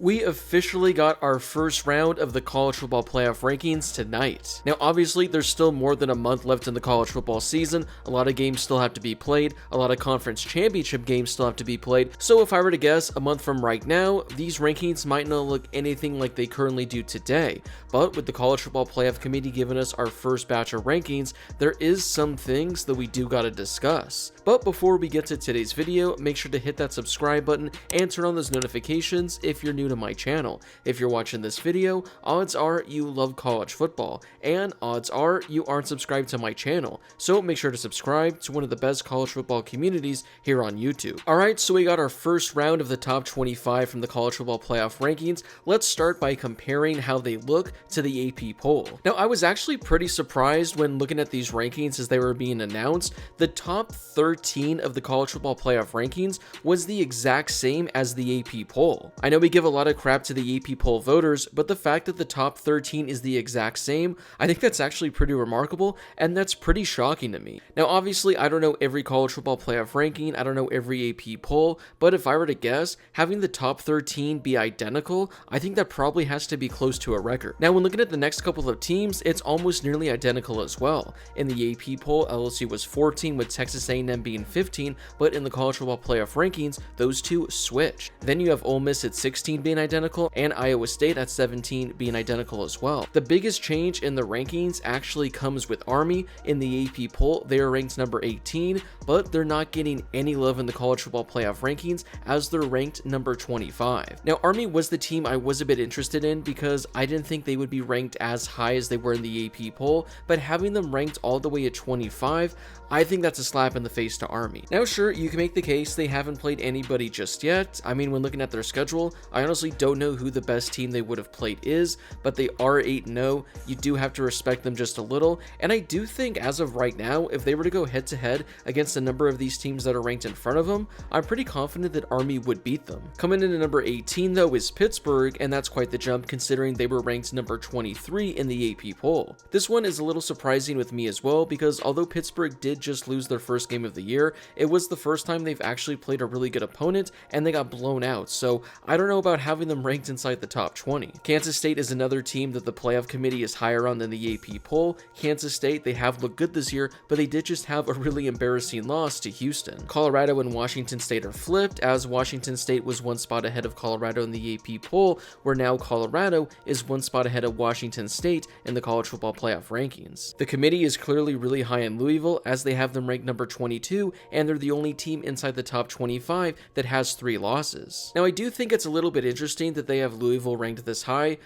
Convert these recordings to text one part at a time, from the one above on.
We officially got our first round of the college football playoff rankings tonight. Now, obviously, there's still more than a month left in the college football season. A lot of games still have to be played. A lot of conference championship games still have to be played. So if I were to guess, a month from right now, these rankings might not look anything like they currently do today. But with the college football playoff committee giving us our first batch of rankings, there is some things that we do gotta discuss. But before we get to today's video, make sure to hit that subscribe button and turn on those notifications if you're new to my channel. If you're watching this video, odds are you love college football, and odds are you aren't subscribed to my channel, so make sure to subscribe to one of the best college football communities here on YouTube. Alright, so we got our first round of the top 25 from the college football playoff rankings. Let's start by comparing how they look to the AP poll. Now, I was actually pretty surprised when looking at these rankings as they were being announced. The top 13 of the college football playoff rankings was the exact same as the AP poll. I know we give a lot of crap to the AP poll voters, but the fact that the top 13 is the exact same, I think that's actually pretty remarkable, and that's pretty shocking to me. Now, obviously, I don't know every college football playoff ranking, I don't know every AP poll, but if I were to guess, having the top 13 be identical, I think that probably has to be close to a record. Now, when looking at the next couple of teams, it's almost nearly identical as well. In the AP poll, LSU was 14 with Texas A&M being 15, but in the college football playoff rankings, those two switch. Then you have Ole Miss at 16 being identical, and Iowa State at 17 being identical as well. The biggest change in the rankings actually comes with Army. In the AP poll, they are ranked number 18, but they're not getting any love in the college football playoff rankings as they're ranked number 25. Now, Army was the team I was a bit interested in because I didn't think they would be ranked as high as they were in the AP poll, but having them ranked all the way at 25, I think that's a slap in the face to Army. Now, sure, you can make the case they haven't played anybody just yet. I mean, when looking at their schedule, I honestly don't know who the best team they would have played is, but they are 8-0. You do have to respect them just a little, and I do think as of right now, if they were to go head-to-head against a number of these teams that are ranked in front of them, I'm pretty confident that Army would beat them. Coming in at number 18, though, is Pittsburgh, and that's quite the jump considering they were ranked number 23 in the AP poll. This one is a little surprising with me as well, because although Pittsburgh did just lose their first game of the year, it was the first time they've actually played a really good opponent, and they got blown out, so I don't know about having them ranked inside the top 20. Kansas State is another team that the playoff committee is higher on than the AP poll. Kansas State, they have looked good this year, but they did just have a really embarrassing loss to Houston. Colorado and Washington State are flipped, as Washington State was one spot ahead of Colorado in the AP poll, where now Colorado is one spot ahead of Washington State in the college football playoff rankings. The committee is clearly really high in Louisville, as they have them ranked number 22, and they're the only team inside the top 25 that has 3 losses. Now, I do think it's a little bit interesting that they have Louisville ranked this high.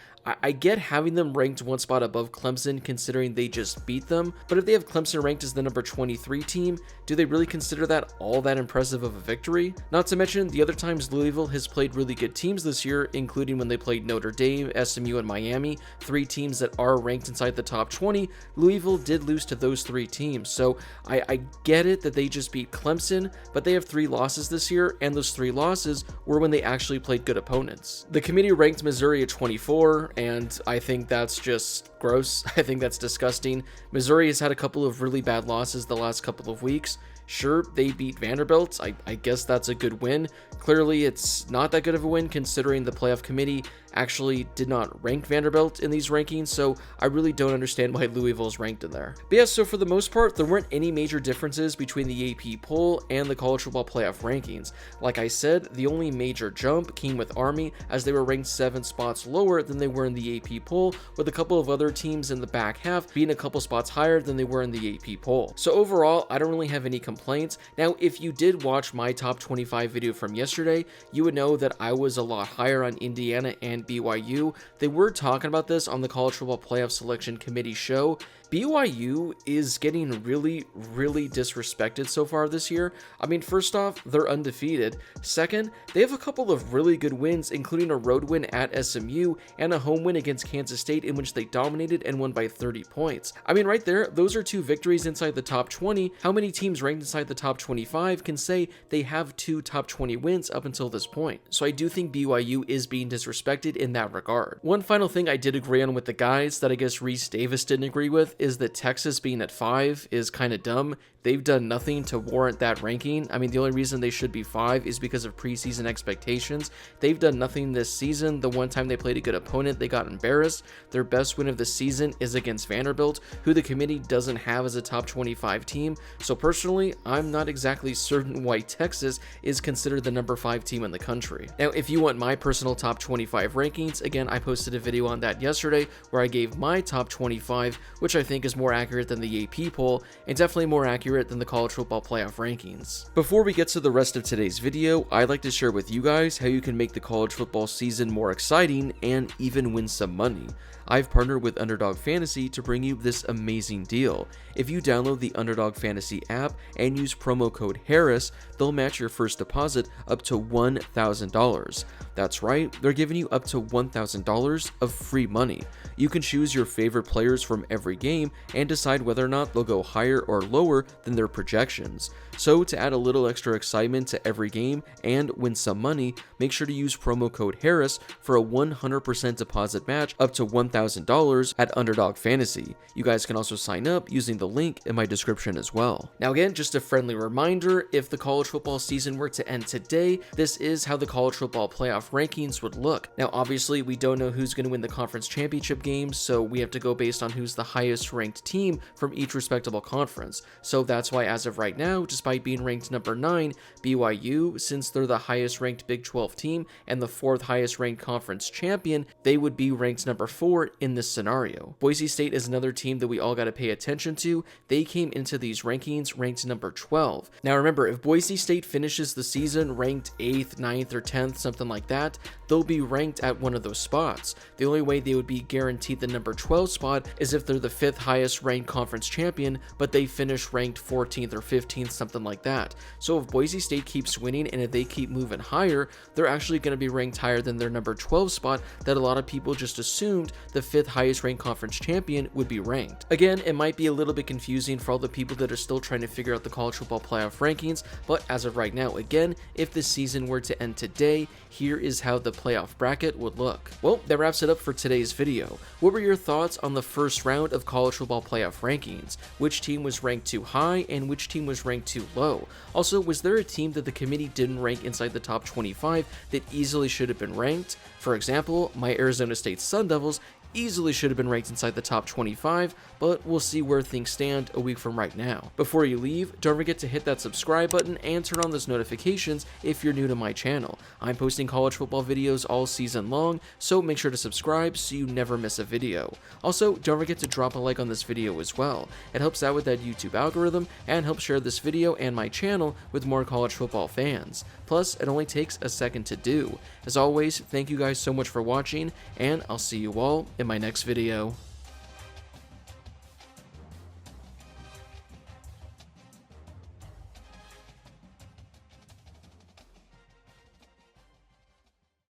I get having them ranked one spot above Clemson considering they just beat them, but if they have Clemson ranked as the number 23 team, do they really consider that all that impressive of a victory? Not to mention the other times Louisville has played really good teams this year, including when they played Notre Dame, SMU, and Miami, 3 teams that are ranked inside the top 20. Louisville did lose to those 3 teams, so I get it that they just beat Clemson, but they have 3 losses this year, and those 3 losses were when they actually played good opponents. The committee ranked Missouri at 24, and I think that's just gross. I think that's disgusting. Missouri has had a couple of really bad losses the last couple of weeks. Sure, they beat Vanderbilt. I guess that's a good win. Clearly, it's not that good of a win considering the playoff committee actually did not rank Vanderbilt in these rankings, so I really don't understand why Louisville's ranked in there. But yeah, so for the most part, there weren't any major differences between the AP poll and the college football playoff rankings. Like I said, the only major jump came with Army, as they were ranked 7 spots lower than they were in the AP poll, with a couple of other teams in the back half being a couple spots higher than they were in the AP poll. So overall, I don't really have any complaints. Now, if you did watch my top 25 video from yesterday, you would know that I was a lot higher on Indiana and BYU. They were talking about this on the College Football Playoff Selection Committee show. BYU is getting really disrespected so far this year. I mean, first off, they're undefeated. Second, they have a couple of really good wins, including a road win at SMU and a home win against Kansas State in which they dominated and won by 30 points. I mean, right there, those are 2 victories inside the top 20. How many teams ranked inside the top 25 can say they have 2 top 20 wins up until this point? So I do think BYU is being disrespected in that regard. One final thing I did agree on with the guys that I guess Reese Davis didn't agree with is that Texas being at 5 is kind of dumb. They've done nothing to warrant that ranking. I mean, the only reason they should be 5 is because of preseason expectations. They've done nothing this season. The one time they played a good opponent, they got embarrassed. Their best win of the season is against Vanderbilt, who the committee doesn't have as a top 25 team. So personally, I'm not exactly certain why Texas is considered the number 5 team in the country. Now, if you want my personal top 25 rankings, again, I posted a video on that yesterday where I gave my top 25, which I think is more accurate than the AP poll and definitely more accurate than the college football playoff rankings. Before we get to the rest of today's video, I'd like to share with you guys how you can make the college football season more exciting and even win some money. I've partnered with Underdog Fantasy to bring you this amazing deal. If you download the Underdog Fantasy app and use promo code Harris, they'll match your first deposit up to $1,000. That's right, they're giving you up to $1,000 of free money. You can choose your favorite players from every game and decide whether or not they'll go higher or lower than their projections. So to add a little extra excitement to every game and win some money, make sure to use promo code Harris for a 100% deposit match up to $1,000 at Underdog Fantasy. You guys can also sign up using the link in my description as well. Now again, just a friendly reminder, if the college football season were to end today, this is how the college football playoff rankings would look. Now obviously we don't know who's going to win the conference championship games, so we have to go based on who's the highest ranked team from each respectable conference. So that's why as of right now, despite being ranked number 9, BYU, since they're the highest ranked Big 12 team and the 4th highest ranked conference champion, they would be ranked number 4 in this scenario. Boise State is another team that we all got to pay attention to. They came into these rankings ranked number 12. Now remember, if Boise State finishes the season ranked 8th, 9th, or 10th, something like that, they'll be ranked at one of those spots. The only way they would be guaranteed the number 12 spot is if they're the 5th highest ranked conference champion, but they finish ranked 14th or 15th, something like that. So if Boise State keeps winning and if they keep moving higher, they're actually going to be ranked higher than their number 12 spot that a lot of people just assumed the 5th highest ranked conference champion would be ranked. Again, it might be a little bit confusing for all the people that are still trying to figure out the college football playoff rankings, but as of right now, again, if the season were to end today, here is how the playoff bracket would look. Well, that wraps it up for today's video. What were your thoughts on the first round of college football playoff rankings? Which team was ranked too high and which team was ranked too low? Also, was there a team that the committee didn't rank inside the top 25 that easily should have been ranked? For example, my Arizona State Sun Devils easily should have been ranked inside the top 25, but we'll see where things stand a week from right now. Before you leave, don't forget to hit that subscribe button and turn on those notifications if you're new to my channel. I'm posting college football videos all season long, so make sure to subscribe so you never miss a video. Also, don't forget to drop a like on this video as well. It helps out with that YouTube algorithm and helps share this video and my channel with more college football fans. Plus, it only takes a second to do. As always, thank you guys so much for watching, and I'll see you all in my next video.